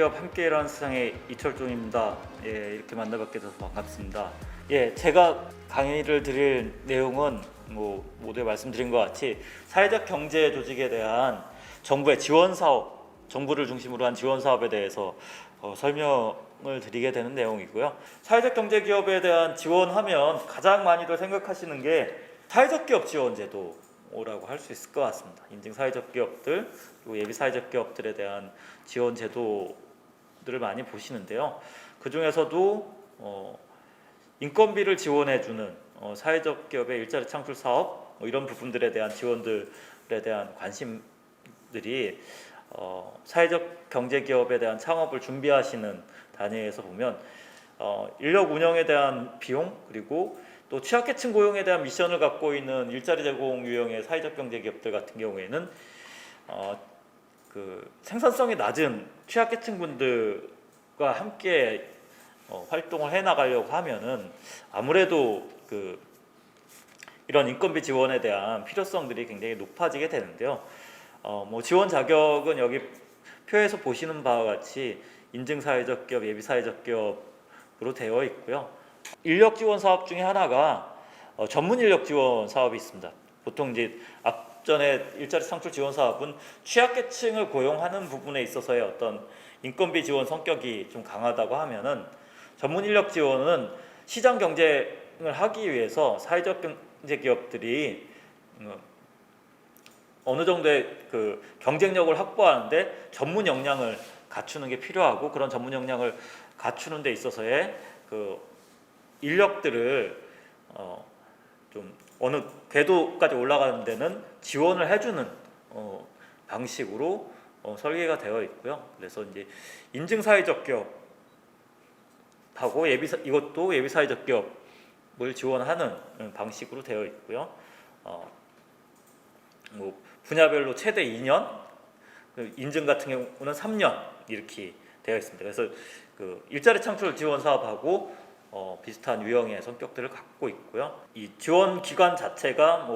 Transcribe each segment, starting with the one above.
경제기업 함께라는 세상의 이철종입니다. 예, 이렇게 만나뵙게 돼서 반갑습니다. 예, 제가 강의를 드릴 내용은 모두에 말씀드린 것 같이 사회적 경제 조직에 대한 정부의 지원 사업, 정부를 중심으로 한 지원 사업에 대해서 설명을 드리게 되는 내용이고요. 사회적 경제 기업에 대한 지원하면 가장 많이들 생각하시는 게 사회적 기업 지원 제도라고 할 수 있을 것 같습니다. 인증 사회적 기업들 그리고 예비 사회적 기업들에 대한 지원 제도들을 많이 보시는데요. 그 중에서도 인건비를 지원해주는 사회적 기업의 일자리 창출 사업 이런 부분들에 대한 지원들에 대한 관심들이 사회적 경제 기업에 대한 창업을 준비하시는 단위에서 보면 인력 운영에 대한 비용 그리고 또 취약계층 고용에 대한 미션을 갖고 있는 일자리 제공 유형의 사회적 경제 기업들 같은 경우에는 그 생산성이 낮은 취약계층 분들과 함께 활동을 해 나가려고 하면은 아무래도 이런 인건비 지원에 대한 필요성들이 굉장히 높아지게 되는데요. 지원 자격은 여기 표에서 보시는 바와 같이 인증 사회적 기업, 예비 사회적 기업으로 되어 있고요. 인력 지원 사업 중에 하나가 전문 인력 지원 사업이 있습니다. 보통 이제 앞전에 일자리 창출 지원 사업은 취약계층을 고용하는 부분에 있어서의 어떤 인건비 지원 성격이 좀 강하다고 하면은 전문 인력 지원은 시장 경쟁을 하기 위해서 사회적 경제 기업들이 어느 정도의 그 경쟁력을 확보하는데 전문 역량을 갖추는 게 필요하고 그런 전문 역량을 갖추는 데 있어서의 그 인력들을 좀 어느 궤도까지 올라가는 데는 지원을 해주는 방식으로 설계가 되어 있고요. 그래서 이제 인증 사회적 기업하고 이것도 예비 사회적 기업을 지원하는 방식으로 되어 있고요. 분야별로 최대 2년, 인증 같은 경우는 3년 이렇게 되어 있습니다. 그래서 그 일자리 창출 지원 사업하고 비슷한 유형의 성격들을 갖고 있고요. 이 지원 기간 자체가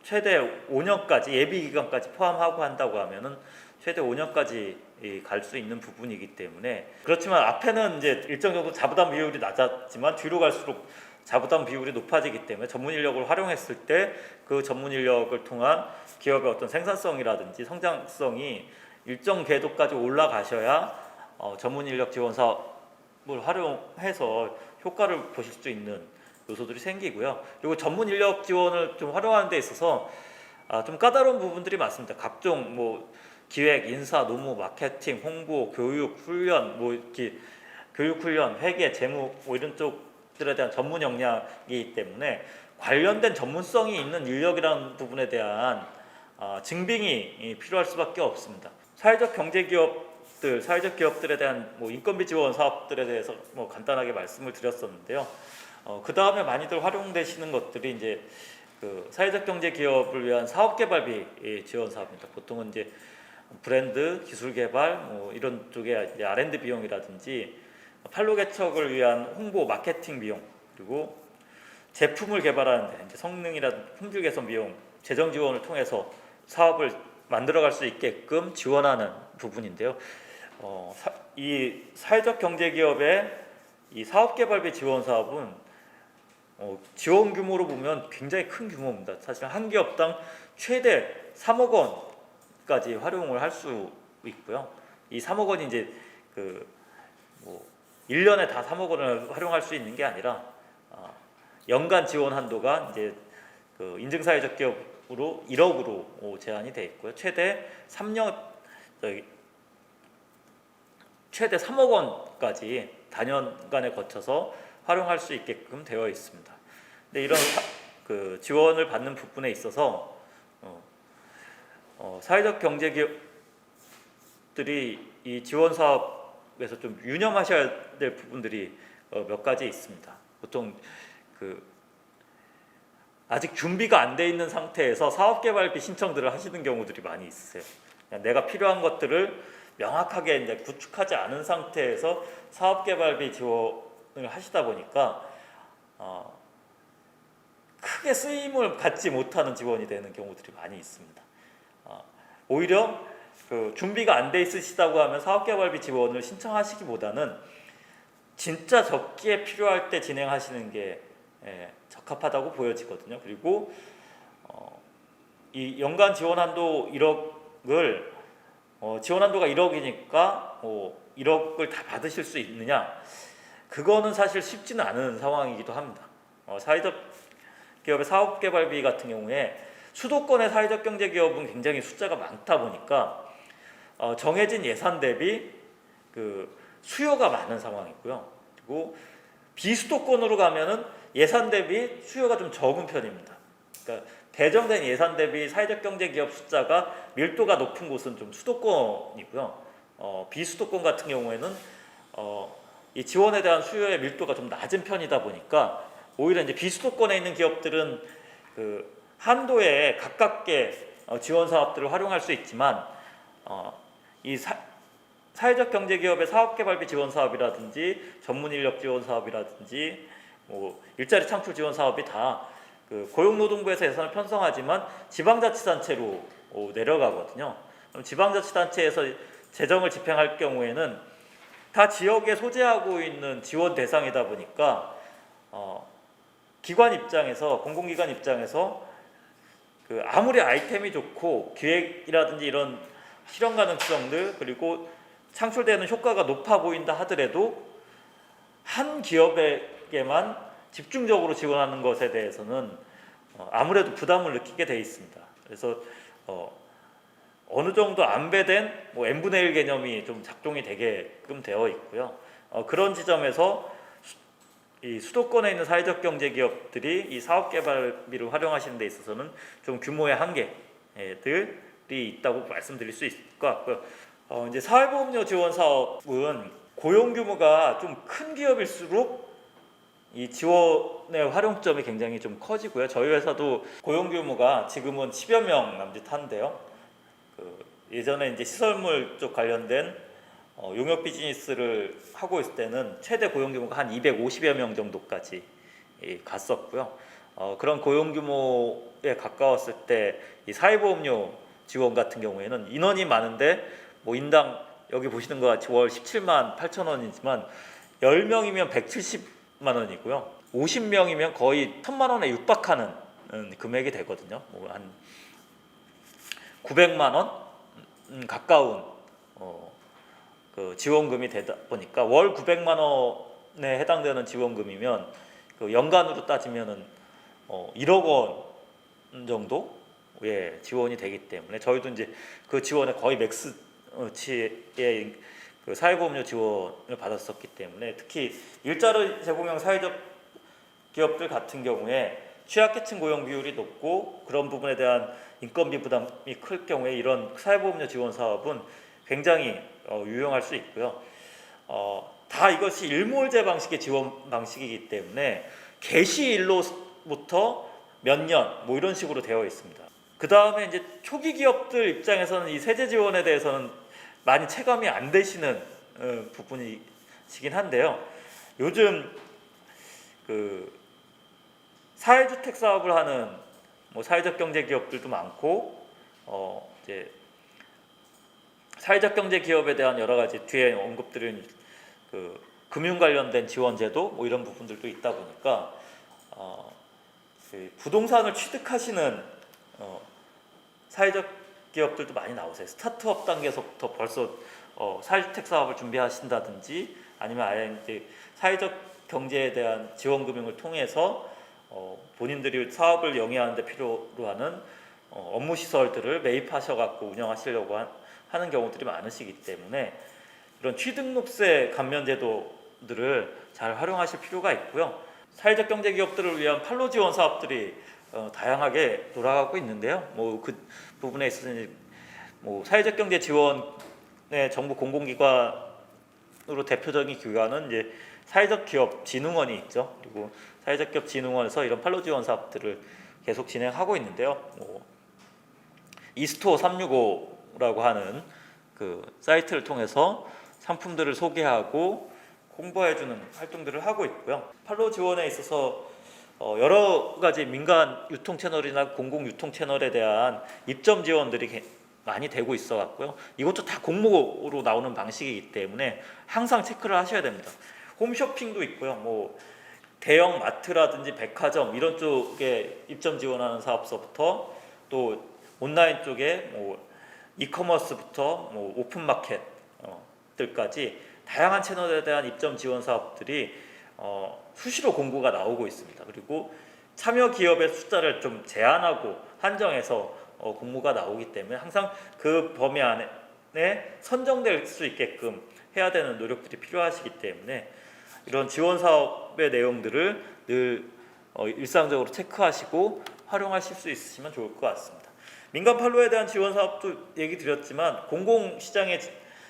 최대 5년까지 예비 기간까지 포함하고 한다고 하면은 최대 5년까지 갈 수 있는 부분이기 때문에 그렇지만 앞에는 이제 일정 정도 자부담 비율이 낮았지만 뒤로 갈수록 자부담 비율이 높아지기 때문에 전문 인력을 활용했을 때 그 전문 인력을 통한 기업의 어떤 생산성이라든지 성장성이 일정 궤도까지 올라가셔야 전문 인력 지원 사업을 활용해서 효과를 보실 수 있는 요소들이 생기고요. 그리고 전문 인력 지원을 좀 활용하는 데 있어서 좀 까다로운 부분들이 많습니다. 각종 기획, 인사, 노무, 마케팅, 홍보, 교육, 훈련, 이렇게 교육 훈련, 회계, 재무 이런 쪽들에 대한 전문 역량이기 때문에 관련된 전문성이 있는 인력이라는 부분에 대한 증빙이 필요할 수밖에 없습니다. 사회적 경제 기업들, 사회적 기업들에 대한 인건비 지원 사업들에 대해서 간단하게 말씀을 드렸었는데요. 그 다음에 많이들 활용되시는 것들이 이제 그 사회적 경제 기업을 위한 사업 개발비 지원 사업입니다. 보통은 이제 브랜드, 기술 개발 이런 쪽에 이제 R&D 비용이라든지 판로 개척을 위한 홍보, 마케팅 비용 그리고 제품을 개발하는데 이제 성능이라든지 품질 개선 비용, 재정 지원을 통해서 사업을 만들어갈 수 있게끔 지원하는 부분인데요. 이 사회적 경제 기업의 이 사업 개발비 지원 사업은 지원 규모로 보면 굉장히 큰 규모입니다. 사실 한 기업당 최대 3억 원까지 활용을 할 수 있고요. 이 3억 원이 이제 1년에 다 3억 원을 활용할 수 있는 게 아니라 연간 지원 한도가 이제 그 인증 사회적 기업으로 1억으로 제한이 되어 있고요. 최대 3억 원까지 단연간에 거쳐서 활용할 수 있게끔 되어 있습니다. 근데 이런 그 지원을 받는 부분에 있어서 사회적 경제 기업들이 이 지원 사업에서 좀 유념하셔야 될 부분들이 몇 가지 있습니다. 보통 아직 준비가 안 돼 있는 상태에서 사업개발비 신청들을 하시는 경우들이 많이 있으세요. 내가 필요한 것들을 명확하게 이제 구축하지 않은 상태에서 사업개발비 지원을 하시다 보니까 크게 쓰임을 갖지 못하는 지원이 되는 경우들이 많이 있습니다. 오히려 그 준비가 안 돼 있으시다고 하면 사업개발비 지원을 신청하시기보다는 진짜 적기에 필요할 때 진행하시는 게 적합하다고 보여지거든요. 그리고 이 연간 지원 한도 1억을 지원 한도가 1억이니까 1억을 다 받으실 수 있느냐? 그거는 사실 쉽지는 않은 상황이기도 합니다. 사회적 기업의 사업개발비 같은 경우에 수도권의 사회적 경제 기업은 굉장히 숫자가 많다 보니까 정해진 예산 대비 그 수요가 많은 상황이고요. 그리고 비수도권으로 가면은 예산 대비 수요가 좀 적은 편입니다. 그러니까 배정된 예산 대비 사회적 경제 기업 숫자가 밀도가 높은 곳은 좀 수도권이고요. 비수도권 같은 경우에는 이 지원에 대한 수요의 밀도가 좀 낮은 편이다 보니까 오히려 이제 비수도권에 있는 기업들은 그 한도에 가깝게 지원 사업들을 활용할 수 있지만 이 사회적 경제 기업의 사업개발비 지원 사업이라든지 전문 인력 지원 사업이라든지 뭐 일자리 창출 지원 사업이 다 그 고용노동부에서 예산을 편성하지만 지방자치단체로 내려가거든요. 그럼 지방자치단체에서 재정을 집행할 경우에는 다 지역에 소재하고 있는 지원 대상이다 보니까 기관 입장에서 공공기관 입장에서 그 아무리 아이템이 좋고 기획이라든지 이런 실현 가능성들 그리고 창출되는 효과가 높아 보인다 하더라도 한 기업에게만 집중적으로 지원하는 것에 대해서는 아무래도 부담을 느끼게 돼 있습니다. 그래서 어느 정도 안배된 뭐 n분의 1 개념이 좀 작동이 되게끔 되어 있고요. 그런 지점에서 이 수도권에 있는 사회적 경제 기업들이 이 사업개발비를 활용하시는 데 있어서는 좀 규모의 한계들이 있다고 말씀드릴 수 있을 것 같고요. 이제 사회보험료 지원 사업은 고용 규모가 좀 큰 기업일수록 이 지원의 활용점이 굉장히 좀 커지고요. 저희 회사도 고용 규모가 지금은 10여 명 남짓한데요. 그 예전에 이제 시설물 쪽 관련된 용역 비즈니스를 하고 있을 때는 최대 고용 규모가 한 250여 명 정도까지 갔었고요. 그런 고용 규모에 가까웠을 때 이 사회보험료 지원 같은 경우에는 인원이 많은데 뭐 인당 여기 보시는 것 같이 월 17만 8천 원이지만 10명이면 170만 원이고요. 50명이면 거의 1,000만 원에 육박하는 금액이 되거든요. 뭐 한 900만 원 가까운 그 지원금이 되다 보니까 월 900만 원에 해당되는 지원금이면 그 연간으로 따지면은 1억 원 정도의 지원이 되기 때문에 저희도 이제 그 지원에 거의 맥스치의 그 사회보험료 지원을 받았었기 때문에 특히 일자리 제공형 사회적 기업들 같은 경우에 취약계층 고용 비율이 높고 그런 부분에 대한 인건비 부담이 클 경우에 이런 사회보험료 지원 사업은 굉장히 유용할 수 있고요. 다 이것이 일몰제 방식의 지원 방식이기 때문에 개시일로부터 몇 년 뭐 이런 식으로 되어 있습니다. 그 다음에 이제 초기 기업들 입장에서는 이 세제 지원에 대해서는 많이 체감이 안 되시는 부분이시긴 한데요. 요즘 그 사회주택 사업을 하는 뭐 사회적 경제 기업들도 많고 이제 사회적 경제 기업에 대한 여러 가지 뒤에 언급드린 그 금융 관련된 지원제도 뭐 이런 부분들도 있다 보니까 그 부동산을 취득하시는 사회적 기업들도 많이 나오세요. 스타트업 단계에서부터 벌써 사회주택 사업을 준비하신다든지 아니면 아예 이제 사회적 경제에 대한 지원 금융을 통해서 본인들이 사업을 영위하는 데 필요로 하는 업무 시설들을 매입하셔 갖고 운영하시려고 하는 경우들이 많으시기 때문에 이런 취등록세 감면 제도들을 잘 활용하실 필요가 있고요. 사회적 경제 기업들을 위한 판로 지원 사업들이 다양하게 돌아가고 있는데요. 뭐 그 부분에 있어서 뭐 사회적 경제 지원의 정부 공공기관으로 대표적인 기관은 이제 사회적 기업 진흥원이 있죠. 그리고 사회적 기업 진흥원에서 이런 판로 지원 사업들을 계속 진행하고 있는데요. 뭐 이스토어 365라고 하는 그 사이트를 통해서 상품들을 소개하고 홍보해주는 활동들을 하고 있고요. 판로 지원에 있어서 여러 가지 민간 유통 채널이나 공공 유통 채널에 대한 입점 지원들이 많이 되고 있어 갖고요. 이것도 다 공모로 나오는 방식이기 때문에 항상 체크를 하셔야 됩니다. 홈쇼핑도 있고요. 뭐 대형 마트라든지 백화점 이런 쪽에 입점 지원하는 사업서부터 또 온라인 쪽에 뭐 이커머스부터 뭐 오픈마켓들까지 다양한 채널에 대한 입점 지원 사업들이 수시로 공고가 나오고 있습니다. 그리고 참여 기업의 숫자를 좀 제한하고 한정해서 공모가 나오기 때문에 항상 그 범위 안에 선정될 수 있게끔 해야 되는 노력들이 필요하시기 때문에 이런 지원 사업의 내용들을 늘 일상적으로 체크하시고 활용하실 수 있으시면 좋을 것 같습니다. 민간 판로에 대한 지원 사업도 얘기 드렸지만 공공시장에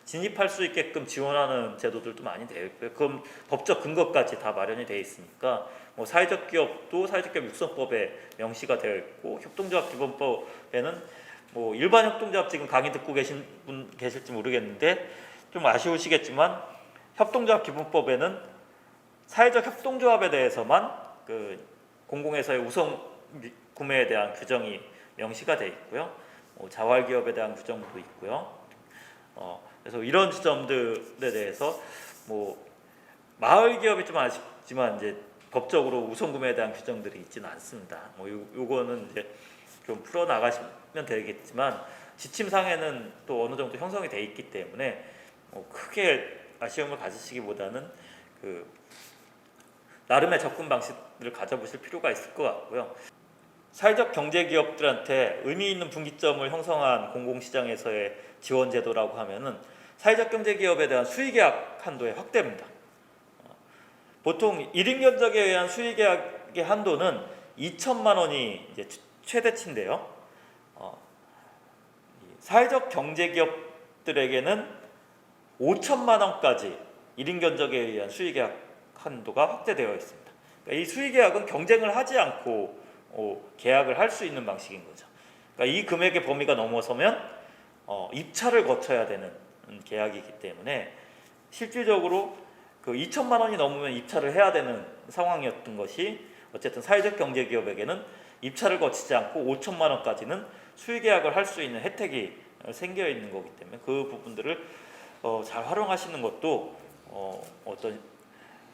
진입할 수 있게끔 지원하는 제도들도 많이 되어 있고요. 그럼 법적 근거까지 다 마련이 되어 있으니까 뭐 사회적 기업도 사회적 기업 육성법에 명시가 되어 있고 협동조합 기본법에는 뭐 일반 협동조합 지금 강의 듣고 계신 분 계실지 모르겠는데 좀 아쉬우시겠지만 협동조합 기본법에는 사회적 협동조합에 대해서만 그 공공에서의 우선 구매에 대한 규정이 명시가 되어 있고요. 자활기업에 대한 규정도 있고요. 그래서 이런 지점들에 대해서 뭐 마을 기업이 좀 아쉽지만 이제 법적으로 우선 구매에 대한 규정들이 있지는 않습니다. 뭐 요거는 이제 좀 풀어 나가시면 되겠지만 지침상에는 또 어느 정도 형성이 돼 있기 때문에 크게 아쉬움을 가지시기보다는 그 나름의 접근 방식을 가져보실 필요가 있을 것 같고요. 사회적 경제 기업들한테 의미 있는 분기점을 형성한 공공시장에서의 지원 제도라고 하면은 사회적 경제 기업에 대한 수의계약 한도의 확대입니다. 보통 1인 견적에 의한 수의계약의 한도는 2천만 원이 이제 최대치인데요. 사회적 경제 기업들에게는 5천만 원까지 1인 견적에 의한 수의계약 한도가 확대되어 있습니다. 그러니까 이 수의계약은 경쟁을 하지 않고 계약을 할 수 있는 방식인 거죠. 그러니까 이 금액의 범위가 넘어서면 입찰을 거쳐야 되는 계약이기 때문에 실질적으로 그 2천만 원이 넘으면 입찰을 해야 되는 상황이었던 것이 어쨌든 사회적 경제 기업에게는 입찰을 거치지 않고 5천만 원까지는 수의 계약을 할 수 있는 혜택이 생겨 있는 거기 때문에 그 부분들을 잘 활용하시는 것도 어떤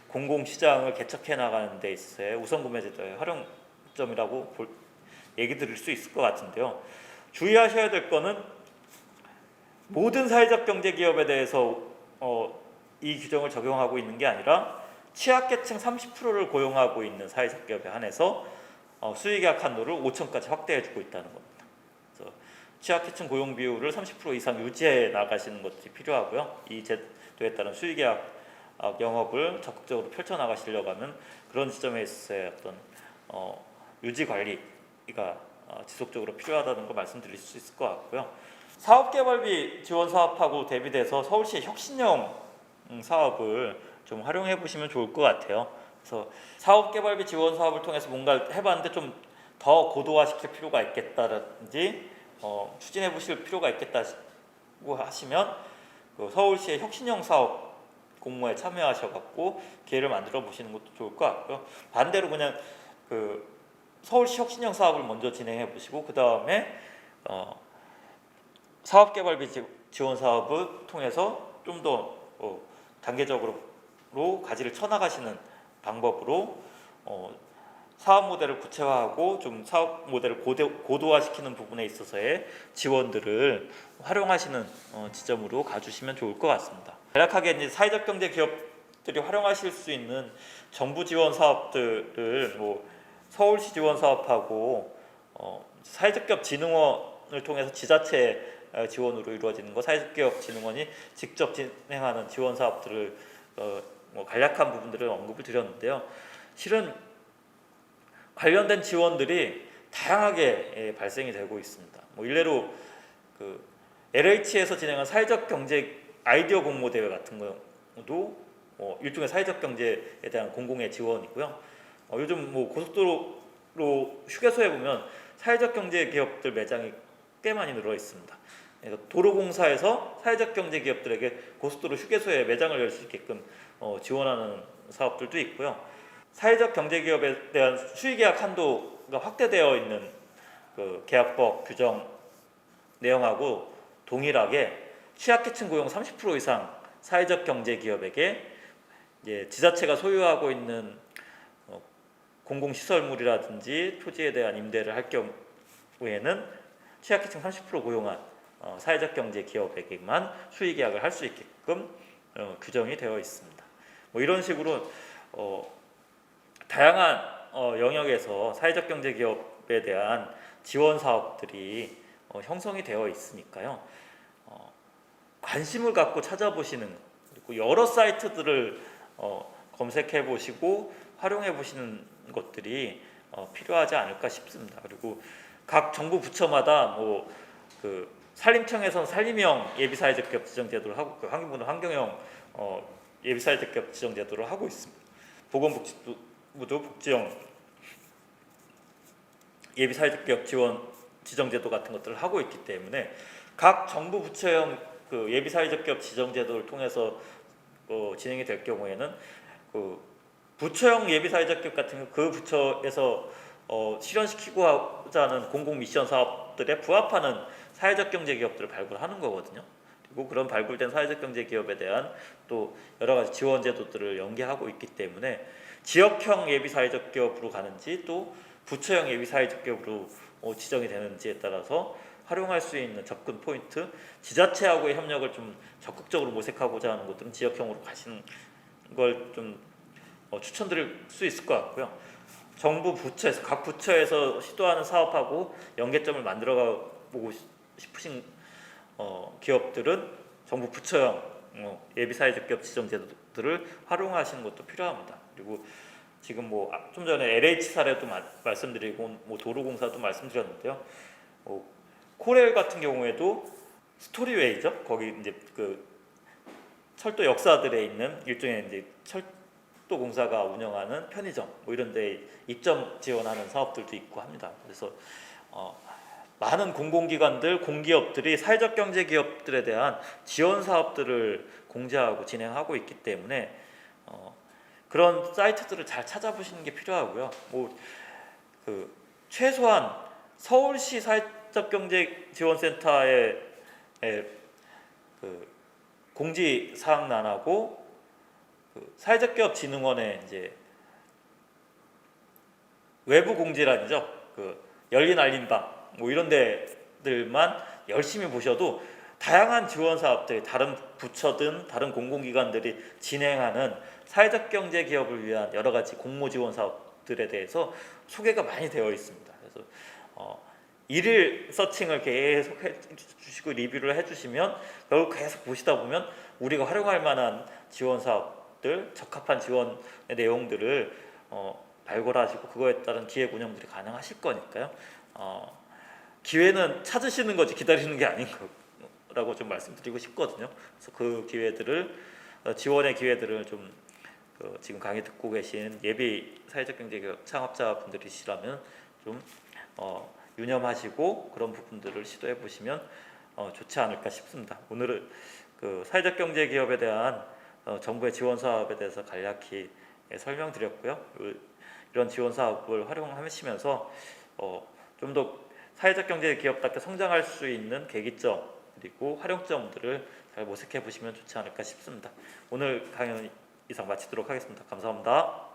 공공시장을 개척해 나가는 데 있어서의 우선구매제도의 활용점이라고 얘기 드릴 수 있을 것 같은데요. 주의하셔야 될 거는 모든 사회적 경제 기업에 대해서 이 규정을 적용하고 있는 게 아니라 취약계층 30%를 고용하고 있는 사회적 기업에 한해서 수의계약 한도를 5천까지 확대해주고 있다는 겁니다. 그래서 취약계층 고용 비율을 30% 이상 유지해 나가시는 것이 필요하고요. 이 제도에 따른 수의계약 영업을 적극적으로 펼쳐나가시려고 하면 그런 지점에 있어서의 어떤 유지 관리가 지속적으로 필요하다는 거 말씀드릴 수 있을 것 같고요. 사업개발비 지원 사업하고 대비돼서 서울시의 혁신형 사업을 좀 활용해 보시면 좋을 것 같아요. 그래서 사업개발비 지원 사업을 통해서 뭔가를 해봤는데 좀 더 고도화시킬 필요가 있겠다든지 추진해 보실 필요가 있겠다고 하시면 그 서울시의 혁신형 사업 공모에 참여하셔갖고 기회를 만들어 보시는 것도 좋을 것 같고요. 반대로 그냥 그 서울시 혁신형 사업을 먼저 진행해 보시고 그 다음에 사업개발비 지원 사업을 통해서 좀 더 단계적으로 가지를 쳐나가시는 방법으로 사업 모델을 구체화하고 좀 사업 모델을 고도화시키는 부분에 있어서의 지원들을 활용하시는 지점으로 가주시면 좋을 것 같습니다. 간략하게 이제 사회적 경제 기업들이 활용하실 수 있는 정부 지원 사업들을 뭐 서울시 지원 사업하고 사회적 기업 진흥원을 통해서 지자체 지원으로 이루어지는 거, 사회적 기업 진흥원이 직접 진행하는 지원 사업들을 뭐 간략한 부분들을 언급을 드렸는데요. 실은 관련된 지원들이 다양하게 발생이 되고 있습니다. 뭐 일례로 그 LH에서 진행한 사회적 경제 아이디어 공모 대회 같은 것도 일종의 사회적 경제에 대한 공공의 지원이고요. 요즘 뭐 고속도로 휴게소에 보면 사회적 경제 기업들 매장이 꽤 많이 늘어 있습니다. 도로공사에서 사회적 경제 기업들에게 고속도로 휴게소에 매장을 열 수 있게끔 지원하는 사업들도 있고요. 사회적 경제 기업에 대한 수의계약 한도가 확대되어 있는 그 계약법 규정에 내용하고 동일하게 취약계층 고용 30% 이상 사회적 경제 기업에게 이제 지자체가 소유하고 있는 공공시설물이라든지 토지에 대한 임대를 할 경우에는 취약계층 30% 고용한 사회적 경제 기업에게만 수의계약을 할 수 있게끔 규정이 되어 있습니다. 뭐 이런 식으로 다양한 영역에서 사회적 경제 기업에 대한 지원 사업들이 형성이 되어 있으니까요. 관심을 갖고 찾아보시는, 그리고 여러 사이트들을 검색해 보시고 활용해 보시는 것들이 필요하지 않을까 싶습니다. 그리고 각 정부 부처마다 그 산림청에서는 산림형 예비사회적 기업 지정 제도를 하고, 환경부는 환경형 예비사회적 기업 지정 제도를 하고 있습니다. 보건복지부도 복지형 예비사회적 기업 지원 지정 제도 같은 것들을 하고 있기 때문에 각 정부 부처형 그 예비사회적 기업 지정 제도를 통해서 진행이 될 경우에는 그 부처형 예비사회적 기업 같은 경우 그 부처에서 실현시키고자 하는 공공 미션 사업들에 부합하는 사회적 경제 기업들을 발굴하는 거거든요. 그리고 그런 발굴된 사회적 경제 기업에 대한 또 여러 가지 지원 제도들을 연계하고 있기 때문에 지역형 예비 사회적 기업으로 가는지 또 부처형 예비 사회적 기업으로 지정이 되는지에 따라서 활용할 수 있는 접근 포인트, 지자체하고의 협력을 좀 적극적으로 모색하고자 하는 것들은 지역형으로 가시는 걸 좀 추천드릴 수 있을 것 같고요. 정부 부처에서 각 부처에서 시도하는 사업하고 연계점을 만들어 보고 싶으신 기업들은 정부 부처형 예비사회적 기업 지정 제도들을 활용하시는 것도 필요합니다. 그리고 지금 좀 전에 LH 사례도 말씀드리고 도로공사도 말씀드렸는데요. 코레일 같은 경우에도 스토리웨이죠. 거기 이제 그 철도 역사들에 있는 일종의 이제 철도 공사가 운영하는 편의점 이런 데 입점 지원하는 사업들도 있고 합니다. 그래서 많은 공공기관들, 공기업들이 사회적 경제 기업들에 대한 지원 사업들을 공지하고 진행하고 있기 때문에 그런 사이트들을 잘 찾아보시는 게 필요하고요. 그 최소한 서울시 사회적 경제 지원센터의 그 공지 사항란하고 그 사회적 기업 진흥원의 이제 외부 공지란이죠. 그 열린 알림방 이런 데들만 열심히 보셔도 다양한 지원 사업들, 다른 부처든 다른 공공기관들이 진행하는 사회적 경제 기업을 위한 여러 가지 공모 지원 사업들에 대해서 소개가 많이 되어 있습니다. 그래서 일일 서칭을 계속 해주시고 리뷰를 해주시면 결국 계속 보시다 보면 우리가 활용할 만한 지원 사업들, 적합한 지원의 내용들을 발굴하시고 그거에 따른 기획 운영들이 가능하실 거니까요. 기회는 찾으시는 거지 기다리는 게 아닌 거라고 좀 말씀드리고 싶거든요. 그래서 그 기회들을 지원의 기회들을 좀 지금 강의 듣고 계신 예비 사회적 경제기업 창업자분들이시라면 좀 유념하시고 그런 부분들을 시도해 보시면 좋지 않을까 싶습니다. 오늘은 그 사회적 경제기업에 대한 정부의 지원 사업에 대해서 간략히 설명드렸고요. 이런 지원 사업을 활용하시면서 좀 더 사회적 경제 기업답게 성장할 수 있는 계기점 그리고 활용점들을 잘 모색해 보시면 좋지 않을까 싶습니다. 오늘 강연 이상 마치도록 하겠습니다. 감사합니다.